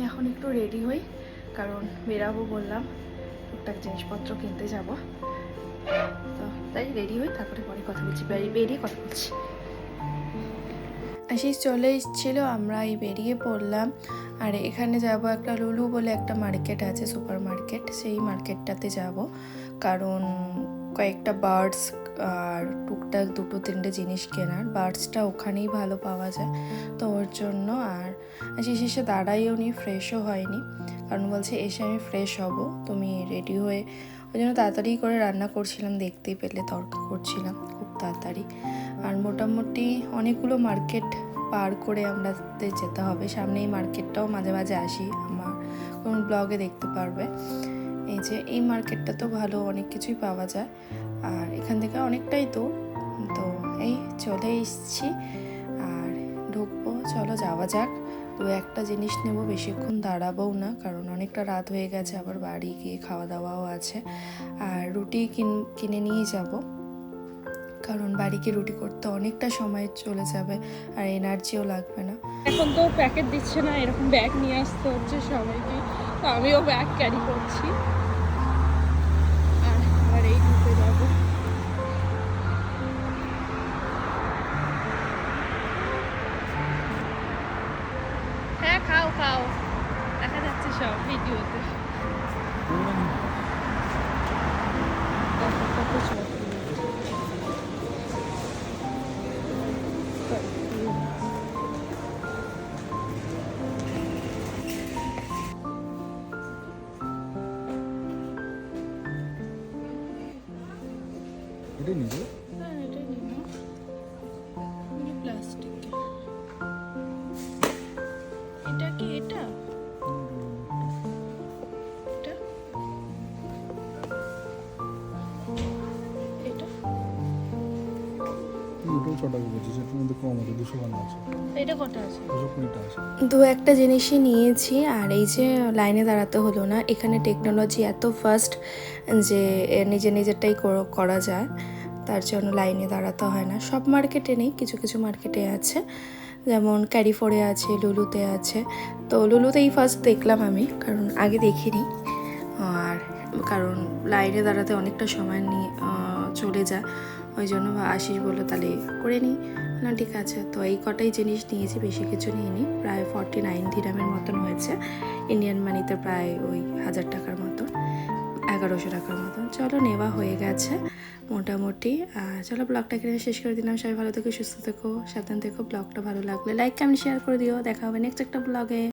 এখন একটু রেডি হই, কারণ বেরাবো বললাম, টুকটাক জিনিসপত্র কিনতে যাব। তো তাই রেডি হই, তারপরে পরে কথা বলছি, বেরিয়ে কথা বলছি। আশিস চলে এসেছিলো, আমরা এই বেরিয়ে পড়লাম। আর এখানে যাব একটা লুলু বলে একটা মার্কেট আছে, সুপার মার্কেট, সেই মার্কেটটাতে যাব, কারণ কয়েকটা বার্ডস আর টুকটাক 2-3টে জিনিস কেনার। বার্ডসটা ওখানেই ভালো পাওয়া যায়, তো ওর জন্য। আর আশিস এসে দাঁড়াইও নি, ফ্রেশও হয়নি, কারণ বলছে এসে আমি ফ্রেশ হব, তুমি রেডি হয়ে। ওই জন্য তাড়াতাড়ি করে রান্না করছিলাম, দেখতেই পেলে তরকা করছিলাম খুব তাড়াতাড়ি। আর মোটামুটি অনেকগুলো মার্কেট পার করে আমাদের যেতে হবে। সামনে এই মার্কেটটাও মাঝে মাঝে আসি, আমার কোন ব্লগে দেখতে পারবে। এই যে এই মার্কেটটা তো ভালো, অনেক কিছুই পাওয়া যায়, আর এখান থেকে অনেকটাই দূর। তো এই চলে এসেছি আর ঢুকবো, চলো যাওয়া যাক। একটা জিনিস নেব, বেশিক্ষণ দাঁড়াবোও না, কারণ অনেকটা রাত হয়ে গেছে, আবার বাড়ি গিয়ে খাওয়া দাওয়াও আছে। আর রুটি কিনে নিয়ে যাব, কারণ বাড়ি গিয়ে রুটি করতে অনেকটা সময় চলে যাবে আর এনার্জিও লাগবে না। এখন তো প্যাকেট দিচ্ছে না, এরকম ব্যাগ নিয়ে আসতে হচ্ছে সবাইকে, তো আমিও ব্যাগ ক্যারি করছি। আর এই ঢুকে যাবো। হ্যাঁ খাও খাও, দেখা যাচ্ছে সব ভিডিওতে। এটাই নিবো। হ্যাঁ এটাই নিব, প্লাস্টিক। এটা কি এটা? এটা এটা দুটো ছ টাকা বলছি, সেটার মধ্যে কম আছে, 200 আছে, এটা কটা আছে? 220 আছে। একটা জিনিসই নিয়েছি, আর এই যে লাইনে দাঁড়াতে হলো না। এখানে টেকনোলজি এত ফাস্ট যে নিজেরটাই করা যায়, তার জন্য লাইনে দাঁড়াতে হয় না। সব মার্কেটে নেই, কিছু কিছু মার্কেটে আছে, যেমন ক্যারিফোরে আছে, লুলুতে আছে। তো লুলুতেই ফার্স্ট দেখলাম আমি, কারণ আগে দেখিনি। আর কারণ লাইনে দাঁড়াতে অনেকটা সময় নিয়ে চলে যায়, ওই জন্য আশিস বললো তাহলে করে নিই না, ঠিক আছে। তো এই কটাই জিনিস নিয়েছি, বেশি কিছু নিইনি। প্রায় 49 দিরহামের মতন হয়েছে, ইন্ডিয়ান মানিতে প্রায় ওই 1000 টাকার মতন, 1100 টাকার মতন। চলো নেওয়া হয়ে গেছে মোটামুটি। চলো ব্লগটা এখানে শেষ করে দিলাম। সবাই ভালো থেকো, সুস্থ থেকো, সাবধান থেকো। ব্লগটা ভালো লাগলে লাইক কমেন্ট শেয়ার করে দিও। দেখা হবে নেক্সট একটা ব্লগে।